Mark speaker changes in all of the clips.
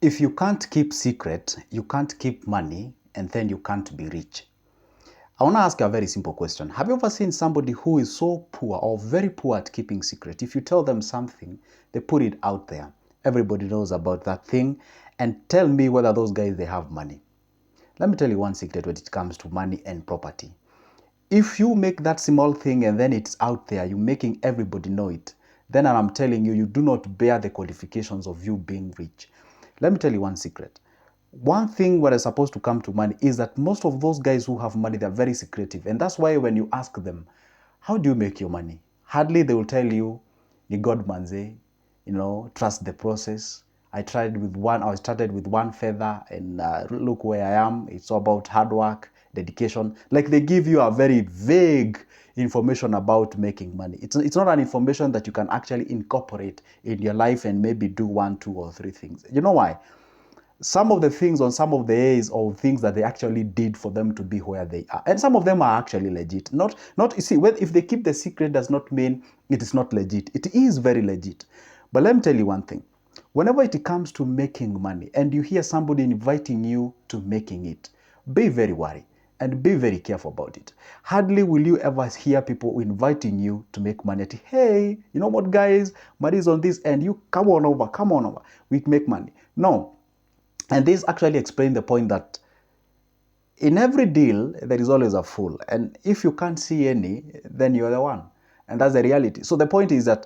Speaker 1: If you can't keep secret, you can't keep money, and then you can't be rich. I want to ask you a very simple question. Have you ever seen somebody who is so poor or very poor at keeping secret? If you tell them something, they put it out there. Everybody knows about that thing. And tell me whether those guys, they have money. Let me tell you one secret when it comes to money and property. If you make that small thing and then it's out there, you're making everybody know it, then I'm telling you, you do not bear the qualifications of you being rich. Let me tell you one secret. One thing what is supposed to come to money is that most of those guys who have money, they're very secretive. And that's why when you ask them, how do you make your money? Hardly they will tell you, you God manze, trust the process. I started with one feather and look where I am. It's all about hard work, dedication. Like they give you a very vague information about making money. It's not an information that you can actually incorporate in your life and maybe do 1, 2, or 3 things. You know why? Some of the things on some of the A's or things that they actually did for them to be where they are. And some of them are actually legit. You see, if they keep the secret does not mean it is not legit. It is very legit. But let me tell you one thing. Whenever it comes to making money and you hear somebody inviting you to making it, be very wary and be very careful about it. Hardly will you ever hear people inviting you to make money. Hey, you know what, guys? Money is on this end. You come on over. We make money. No. And this actually explains the point that in every deal, there is always a fool. And if you can't see any, then you're the one. And that's the reality. So the point is that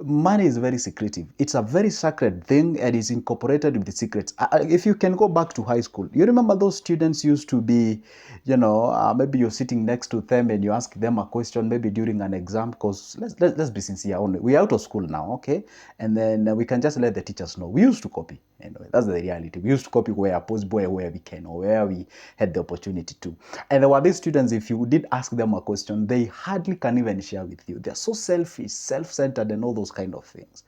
Speaker 1: money is very secretive. It's a very sacred thing and is incorporated with the secrets. If you can go back to high school, you remember those students used to be, maybe you're sitting next to them and you ask them a question, maybe during an exam, because let's be sincere, only we're out of school now, okay? And then we can just let the teachers know. We used to copy. Anyway, that's the reality. We used to copy where we can or where we had the opportunity to. And there were these students, if you did ask them a question, they hardly can even share with you. They're so selfish, self-centered, and all those kind of things.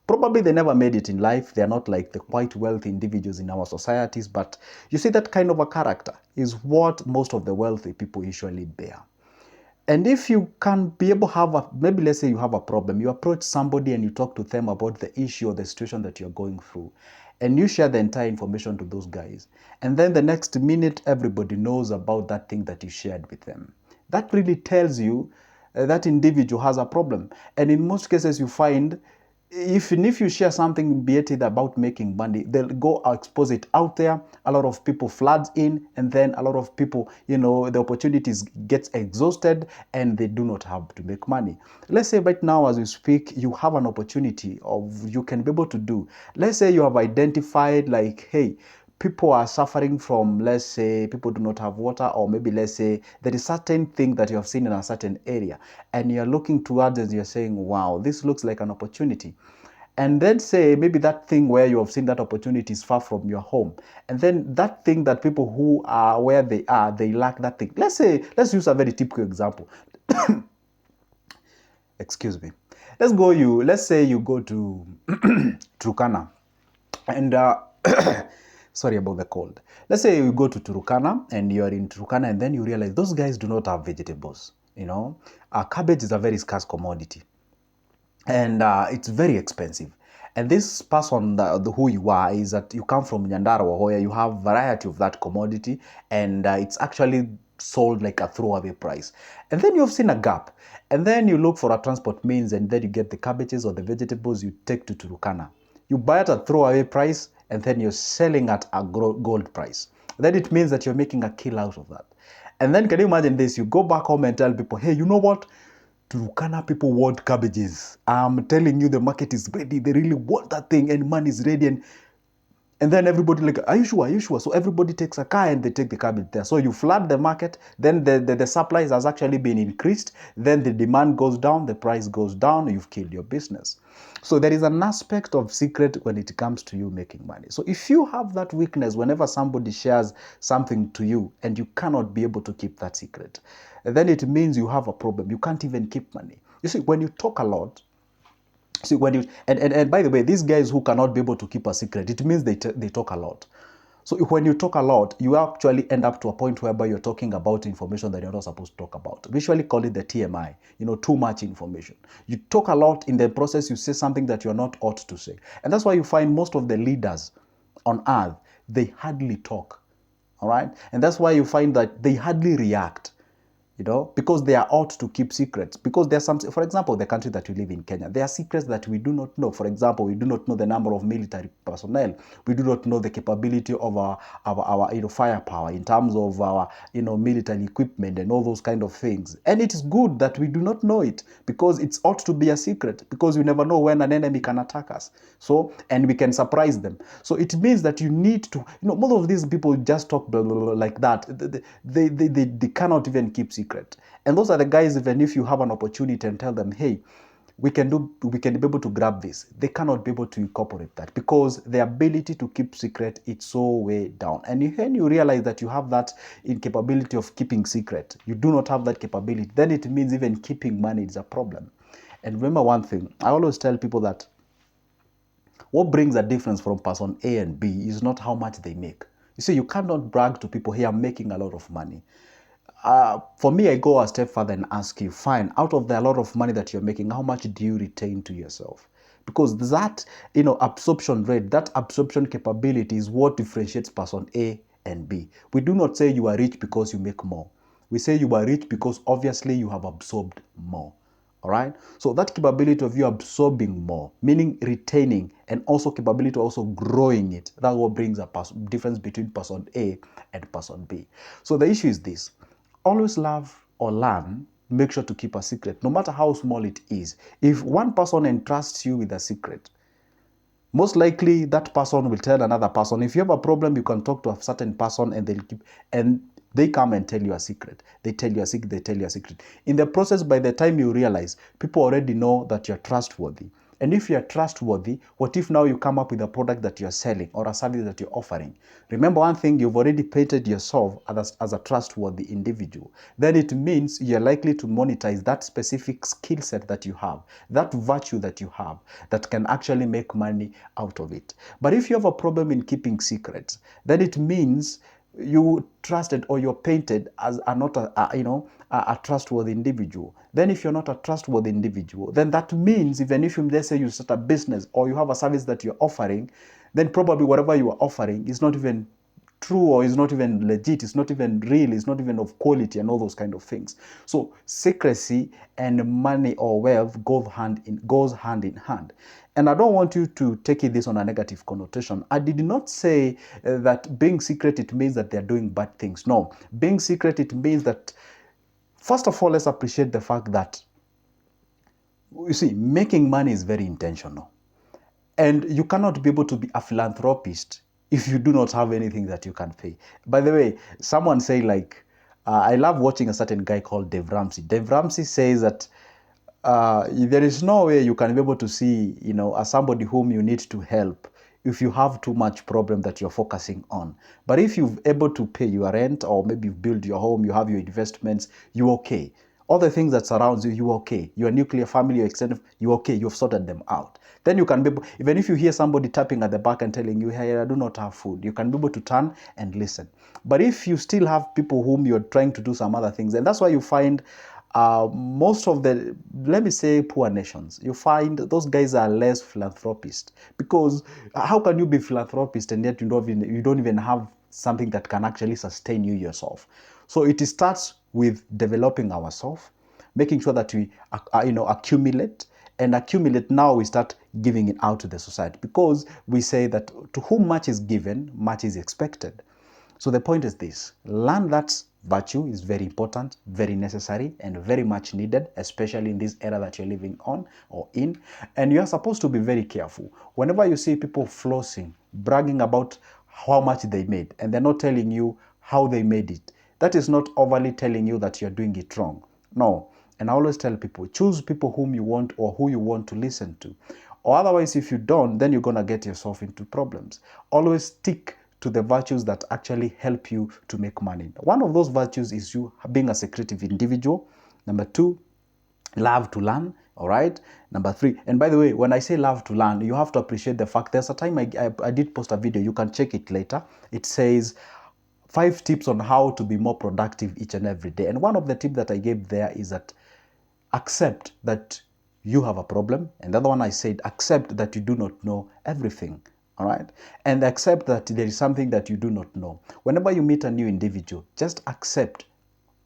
Speaker 1: Probably they never made it in life. They're not like the quite wealthy individuals in our societies. But you see, that kind of a character is what most of the wealthy people usually bear. And if you can be able to have maybe let's say you have a problem, you approach somebody and you talk to them about the issue or the situation that you're going through, and you share the entire information to those guys. And then the next minute, everybody knows about that thing that you shared with them. That really tells you that individual has a problem. And in most cases, you find if you share something, be it about making money, they'll go expose it out there. A lot of people floods in, and then a lot of people, the opportunities gets exhausted, and they do not have to make money. Let's say right now, as we speak, you have an opportunity of you can be able to do. Let's say you have identified like, hey, people are suffering from, let's say, people do not have water, or maybe let's say there is certain thing that you have seen in a certain area, and you're looking towards it, you're saying, wow, this looks like an opportunity. And then say maybe that thing where you have seen that opportunity is far from your home. And then that thing that people who are where they are, they lack that thing. Let's use a very typical example. Excuse me. Let's say you go to Turkana and sorry about the cold. Let's say you go to Turkana and you are in Turkana and then you realize those guys do not have vegetables. Cabbage is a very scarce commodity. And it's very expensive. And this person, who you are, is that you come from Nyandarua, where you have variety of that commodity, and it's actually sold like a throwaway price. And then you've seen a gap, and then you look for a transport means, and then you get the cabbages or the vegetables you take to Turkana. You buy at a throwaway price, and then you're selling at a gold price. Then it means that you're making a kill out of that. And then can you imagine this? You go back home and tell people, hey, you know what? Turkana people want cabbages. I'm telling you, the market is ready. They really want that thing, and money is ready. And then everybody like, are you sure? Are you sure? So everybody takes a car and they take the cabbage there. So you flood the market. Then the supplies has actually been increased. Then the demand goes down. The price goes down. You've killed your business. So there is an aspect of secret when it comes to you making money. So if you have that weakness, whenever somebody shares something to you and you cannot be able to keep that secret, then it means you have a problem. You can't even keep money. You see, when you talk a lot, and by the way, these guys who cannot be able to keep a secret, it means they talk a lot. So when you talk a lot, you actually end up to a point whereby you're talking about information that you're not supposed to talk about. We usually call it the TMI, too much information. You talk a lot, in the process you say something that you're not ought to say. And that's why you find most of the leaders on earth, they hardly talk. All right? And that's why you find that they hardly react, because they are ought to keep secrets. Because there's some, for example, the country that we live in, Kenya, there are secrets that we do not know. For example, we do not know the number of military personnel. We do not know the capability of our firepower in terms of our military equipment and all those kind of things. And it is good that we do not know it, because it's ought to be a secret, because you never know when an enemy can attack us. So, and we can surprise them. So it means that you need to, most of these people just talk blah, blah, blah, like that. They cannot even keep secrets. And those are the guys, even if you have an opportunity and tell them, hey, we can be able to grab this, they cannot be able to incorporate that, because the ability to keep secret, it's so way down. And when you realize that you have that incapability of keeping secret, you do not have that capability, then it means even keeping money is a problem. And remember one thing, I always tell people that what brings a difference from person A and B is not how much they make. You see, you cannot brag to people, hey, I'm making a lot of money. For me, I go a step further and ask you, fine, out of the lot of money that you're making, how much do you retain to yourself? Because that, absorption rate, that absorption capability is what differentiates person A and B. We do not say you are rich because you make more. We say you are rich because obviously you have absorbed more. All right. So that capability of you absorbing more, meaning retaining, and also capability of also growing it, that's what brings a difference between person A and person B. So the issue is this: always love or learn, make sure to keep a secret, no matter how small it is. If one person entrusts you with a secret, most likely that person will tell another person. If you have a problem, you can talk to a certain person and they come and tell you a secret. They tell you a secret, they tell you a secret. In the process, by the time you realize, people already know that you're trustworthy. And if you're trustworthy, what if now you come up with a product that you're selling or a service that you're offering? Remember one thing, you've already painted yourself as a trustworthy individual. Then it means you're likely to monetize that specific skill set that you have, that virtue that you have, that can actually make money out of it. But if you have a problem in keeping secrets, then it means you trusted or you're painted as not a trustworthy individual. Then if you're not a trustworthy individual, then that means even if let's say you start a business or you have a service that you're offering, then probably whatever you are offering is not even true, or is not even legit, it's not even real, it's not even of quality, and all those kind of things. So secrecy and money or wealth goes hand in hand. And I don't want you to take this on a negative connotation. I did not say that being secret, it means that they're doing bad things. No, being secret, it means that, first of all, let's appreciate the fact that, you see, making money is very intentional. And you cannot be able to be a philanthropist if you do not have anything that you can pay. By the way, someone say I love watching a certain guy called Dave Ramsey. Dave Ramsey says that there is no way you can be able to see, as somebody whom you need to help if you have too much problem that you're focusing on. But if you're able to pay your rent, or maybe you've built your home, you have your investments, you're okay. All the things that surrounds you, you're okay. Your nuclear family, your extended, you're okay. You've sorted them out. Then you can be able, even if you hear somebody tapping at the back and telling you, hey, I do not have food, you can be able to turn and listen. But if you still have people whom you're trying to do some other things, and that's why you find most of the, let me say, poor nations, you find those guys are less philanthropist. Because how can you be philanthropist and yet you don't even have something that can actually sustain you yourself? So it starts with developing ourselves, making sure that we accumulate, and accumulate. Now we start giving it out to the society, because we say that to whom much is given, much is expected. So the point is this: learn that virtue is very important, very necessary, and very much needed, especially in this era that you're living on or in. And you are supposed to be very careful. Whenever you see people flossing, bragging about how much they made, and they're not telling you how they made it, that is not overly telling you that you're doing it wrong. No. And I always tell people, choose people whom you want or who you want to listen to. Or otherwise, if you don't, then you're going to get yourself into problems. Always stick to the virtues that actually help you to make money. One of those virtues is you being a secretive individual. Number 2, love to learn. All right. Number 3, and by the way, when I say love to learn, you have to appreciate the fact there's a time I did post a video. You can check it later. It says 5 tips on how to be more productive each and every day. And one of the tips that I gave there is that accept that you have a problem. And the other one I said, accept that you do not know everything. all right? And accept that there is something that you do not know. Whenever you meet a new individual, just accept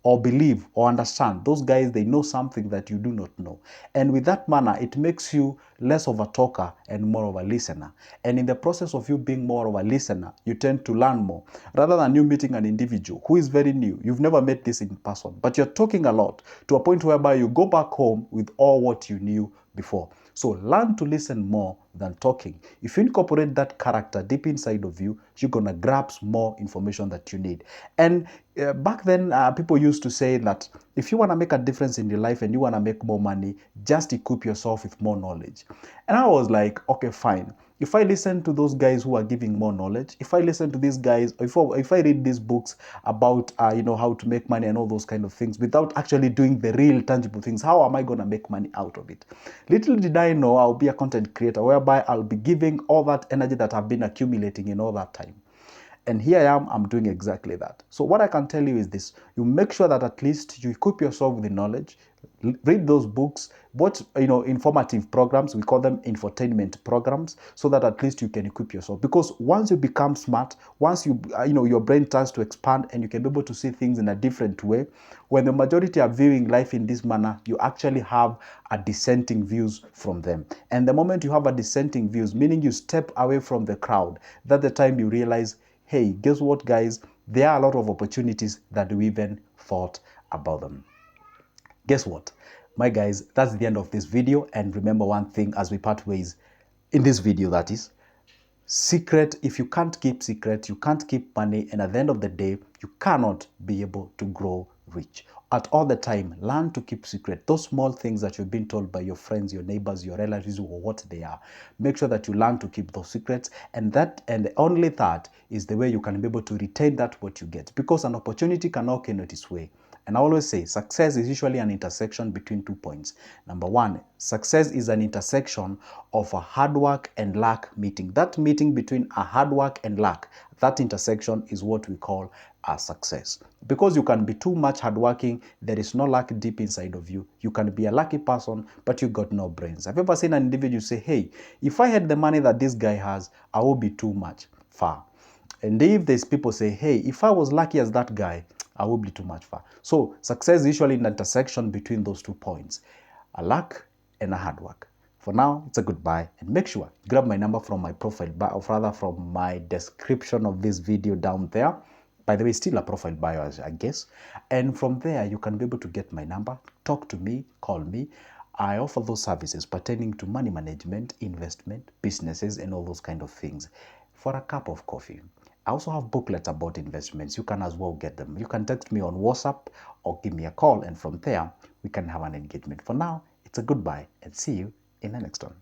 Speaker 1: or believe or understand those guys, they know something that you do not know. And with that manner, it makes you less of a talker and more of a listener. And in the process of you being more of a listener, you tend to learn more. Rather than you meeting an individual who is very new, you've never met this in person, but you're talking a lot to a point whereby you go back home with all what you knew before. So learn to listen more than talking. If you incorporate that character deep inside of you, you're going to grasp more information that you need. And back then, people used to say that if you want to make a difference in your life and you want to make more money, just equip yourself with more knowledge. And I was like, okay, fine. If I listen to those guys who are giving more knowledge, if I listen to these guys, if I read these books about how to make money and all those kind of things without actually doing the real tangible things, how am I going to make money out of it? Little did I know I'll be a content creator whereby I'll be giving all that energy that I've been accumulating in all that time. And here I am, I'm doing exactly that. So what I can tell you is this: you make sure that at least you equip yourself with the knowledge, read those books, watch informative programs, we call them infotainment programs, so that at least you can equip yourself. Because once you become smart, once you your brain starts to expand and you can be able to see things in a different way, when the majority are viewing life in this manner, you actually have a dissenting views from them. And the moment you have a dissenting views, meaning you step away from the crowd, that's the time you realize, hey, guess what, guys? There are a lot of opportunities that we even thought about them. Guess what? My guys, that's the end of this video. And remember one thing as we part ways in this video, that is, secret, if you can't keep secret, you can't keep money, and at the end of the day, you cannot be able to grow rich. At all the time, learn to keep secret. Those small things that you've been told by your friends, your neighbors, your relatives, or what they are, make sure that you learn to keep those secrets. And only that is the way you can be able to retain that what you get, because an opportunity can knock in its way. And I always say success is usually an intersection between 2 points. Number one, success is an intersection of a hard work and luck meeting. That meeting between a hard work and luck, that intersection is what we call a success. Because you can be too much hardworking, there is no luck deep inside of you. You can be a lucky person, but you got no brains. Have you ever seen an individual say, hey, if I had the money that this guy has, I would be too much far. And if there's people say, hey, if I was lucky as that guy, I would be too much far. So success is usually an intersection between those 2 points, a luck and a hard work. For now, it's a goodbye, and make sure you grab my number from my profile bio, or rather from my description of this video down there. By the way, still a profile bio, I guess. And from there, you can be able to get my number, talk to me, call me. I offer those services pertaining to money management, investment, businesses, and all those kind of things for a cup of coffee. I also have booklets about investments. You can as well get them. You can text me on WhatsApp or give me a call, and from there, we can have an engagement. For now, it's a goodbye, and see you in the next one.